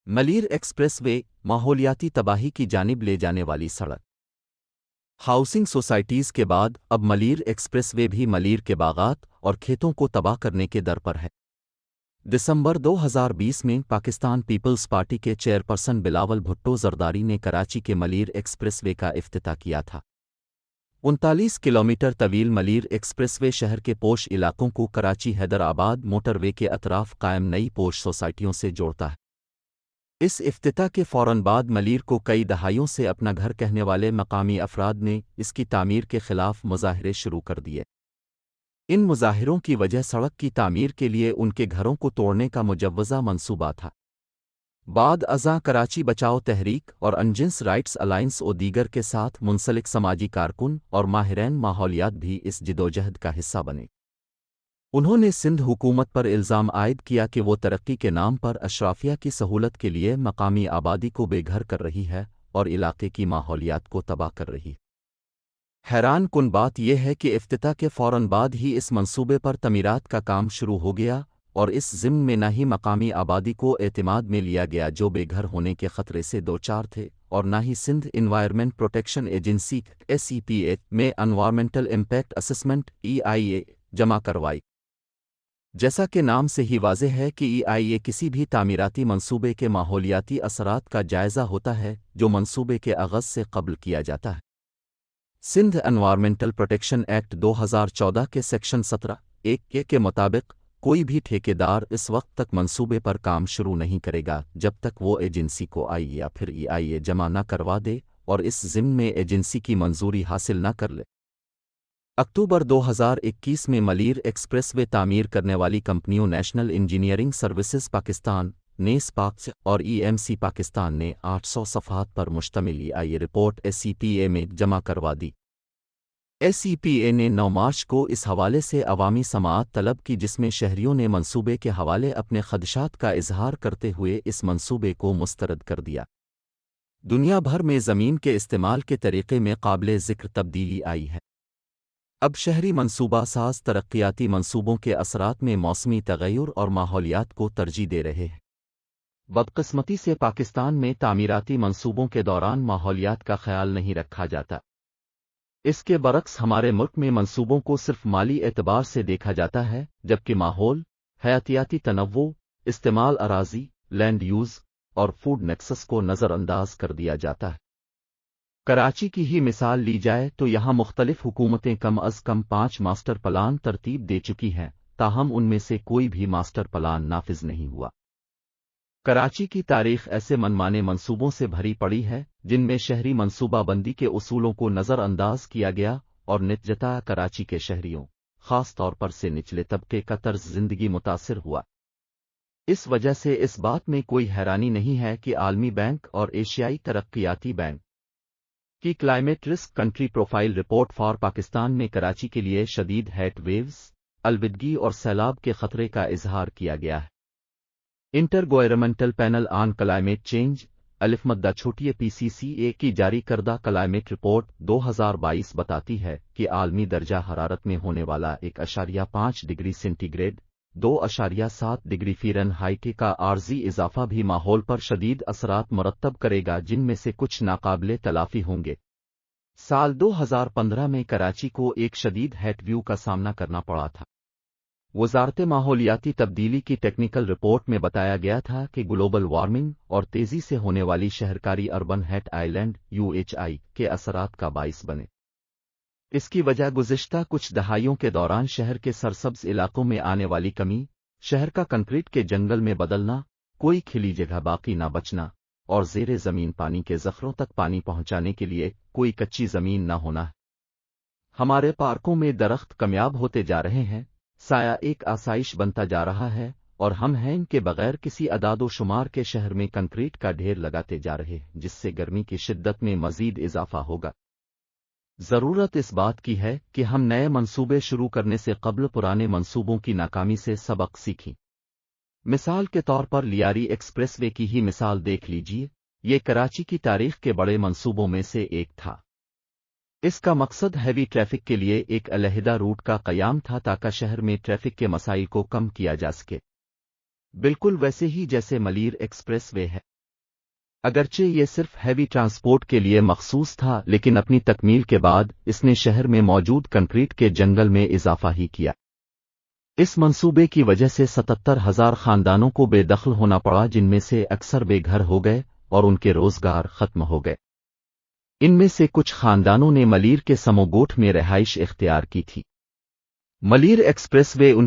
Malir express way माहौलियाती तबाही की जानिब ले जाने वाली सड़क। हाउसिंग सोसाइटीज़ के बाद अब मलीर एक्सप्रेस वे भी मलीर के बागात और खेतों को तबाह करने के दर पर है। दिसंबर 2020 में पाकिस्तान पीपल्स पार्टी के चेयरपर्सन बिलावल भुट्टो जरदारी ने कराची के मलीर एक्सप्रेस वे का इफ्तिताह किया था। 39 किलोमीटर तवील मलीर एक्सप्रेसवे शहर के पोश इलाकों को कराची हैदराबाद मोटरवे के अतराफ कायम नई पोश सोसाइटियों से जोड़ता है। इस इफ्तिताह के फ़ौरन बाद मलीर को कई दहाइयों से अपना घर कहने वाले मकामी अफराद ने इसकी तामीर के खिलाफ मुजाहरे शुरू कर दिए। इन मुजाहिरों की वजह सड़क की तामीर के लिए उनके घरों को तोड़ने का मुजव्वज़ा मंसूबा था। बाद अज़ां कराची बचाओ तहरीक और अनजिन्स राइट्स अलायंस और दीगर के साथ मुंसलिक समाजी कारकुन और माहिरैन माहौलियात भी इस जिदोजहद का हिस्सा बने। उन्होंने सिंध हुकूमत पर इल्ज़ाम आयद किया कि वो तरक्की के नाम पर अशराफिया की सहूलत के लिए मकामी आबादी को बेघर कर रही है और इलाके की माहौलियात को तबाह कर रही है। हैरान कुन बात यह है कि इफ्तिताह के फ़ौरन बाद ही इस मंसूबे पर तमीरात का काम शुरू हो गया और इस ज़िम्न में न ही मकामी आबादी को एतमाद में लिया गया जो बेघर होने के ख़तरे से दो चार थे, और न ही Sindh environment protection agency SEPA में एनवायरमेंटल इम्पैक्ट असेसमेंट EIA जमा करवाई। जैसा कि नाम से ही वाज़ेह है कि EIA किसी भी तामीराती मंसूबे के माहौलियाती असरात का जायज़ा होता है जो मंसूबे के आग़ाज़ से क़ब्ल किया जाता है। सिंध एनवायरमेंटल प्रोटेक्शन एक्ट 2014 के सेक्शन 17(1) के मुताबिक कोई भी ठेकेदार इस वक्त तक मंसूबे पर काम शुरू नहीं करेगा जब तक वो एजेंसी को IA या फिर EIA जमा न करवा दे और इस ज़िम्न में एजेंसी की मंजूरी हासिल न कर ले। अक्टूबर 2021 में मलीर एक्सप्रेसवे तामीर करने वाली कंपनियों national engineering services Pakistan (NESPAK) और EMC पाकिस्तान ने 800 सफ़हात पर मुश्तमिल EIA रिपोर्ट SEPA में जमा करवा दी। SEPA ने 9 मार्च को इस हवाले से अवामी समाअत तलब की, जिसमें शहरियों ने मंसूबे के हवाले अपने खदशात का इजहार करते हुए इस मंसूबे को मुस्तरद कर दिया। दुनिया भर में ज़मीन के इस्तेमाल के तरीक़े में काबिल ज़िक्र तब्दीली आई है। अब शहरी मंसूबा साज तरक्याती मंसूबों के असरात में मौसमी तग़य्युर और माहौलियात को तरजीह दे रहे हैं। बदकिस्मती से पाकिस्तान में तामीराती मंसूबों के दौरान माहौलियात का ख्याल नहीं रखा जाता। इसके बरक्स हमारे मुल्क में मंसूबों को सिर्फ माली एतबार से देखा जाता है, जबकि माहौल, हयातियाती तनव्वुर, इस्तेमाल अराज़ी, लैंड यूज़ और फूड नेक्सस को नज़रअंदाज कर दिया जाता है। कराची की ही मिसाल ली जाए तो यहाँ मुख्तलिफ हुकूमतें कम अज़ कम 5 मास्टर प्लान तरतीब दे चुकी हैं, ताहम उनमें से कोई भी मास्टर प्लान नाफिज नहीं हुआ। कराची की तारीख ऐसे मनमाने मंसूबों से भरी पड़ी है जिनमें शहरी मंसूबाबंदी के उसूलों को नज़रअंदाज किया गया और नितजता कराची के शहरियों, ख़ास तौर पर से निचले तबके का तर्ज ज़िंदगी मुतासिर हुआ। इस वजह से इस बात में कोई हैरानी नहीं है कि आलमी बैंक और एशियाई तरक्याती बैंक की climate risk country profile report for Pakistan में कराची के लिए शदीद हीट वेव्स, अलविदगी और सैलाब के खतरे का इजहार किया गया है। Intergovernmental panel on climate change अलिफ छोटी PCCA की जारी करदा क्लाइमेट रिपोर्ट 2022 बताती है कि आलमी दर्जा हरारत में होने वाला 1.5 डिग्री सेंटीग्रेड 2.7 डिग्री फ़ारेनहाइट का आर्जी इजाफा भी माहौल पर शदीद असरात मुरत्तब करेगा, जिनमें से कुछ नाकाबिले तलाफी होंगे। साल 2015 में कराची को एक शदीद हीट वेव का सामना करना पड़ा था। वज़ारत माहौलियाती तब्दीली की टेक्निकल रिपोर्ट में बताया गया था कि ग्लोबल वार्मिंग और तेज़ी से होने वाली शहरकारी अर्बन हीट आइलैंड UHI के असरात का बाइस बने। इसकी वजह गुज़िश्ता कुछ दहाइयों के दौरान शहर के सरसब्ज़ इलाकों में आने वाली कमी, शहर का कंक्रीट के जंगल में बदलना, कोई खिली जगह बाकी न बचना और ज़ेरे ज़मीन पानी के ज़ख़रों तक पानी पहुँचाने के लिए कोई कच्ची ज़मीन न होना। हमारे पार्कों में दरख्त कमयाब होते जा रहे हैं, साया एक आसाइश बनता जा रहा है और हम हैं इनके बगैर किसी अदादो शुमार के शहर में कंक्रीट का ढेर लगाते जा रहे हैं, जिससे गर्मी की शिद्दत में मज़ीद इजाफा होगा। ज़रूरत इस बात की है कि हम नए मंसूबे शुरू करने से क़ब्ल पुराने मंसूबों की नाकामी से सबक सीखें। मिसाल के तौर पर लियारी एक्सप्रेसवे की ही मिसाल देख लीजिए। ये कराची की तारीख के बड़े मंसूबों में से एक था। इसका मकसद हैवी ट्रैफिक के लिए एक अलहदा रूट का क़याम था ताकि शहर में ट्रैफिक के मसाइल को कम किया जा सके, बिल्कुल वैसे ही जैसे मलीर एक्सप्रेसवे है। اگرچہ یہ صرف ہیوی ٹرانسپورٹ کے لیے مخصوص تھا، لیکن اپنی تکمیل کے بعد اس نے شہر میں موجود کنکریٹ کے جنگل میں اضافہ ہی کیا۔ اس منصوبے کی وجہ سے 77,000 خاندانوں کو بے دخل ہونا پڑا، جن میں سے اکثر بے گھر ہو گئے اور ان کے روزگار ختم ہو گئے۔ ان میں سے کچھ خاندانوں نے ملیر کے سموگوٹھ میں رہائش اختیار کی تھی۔ ملیر ایکسپریس وے ان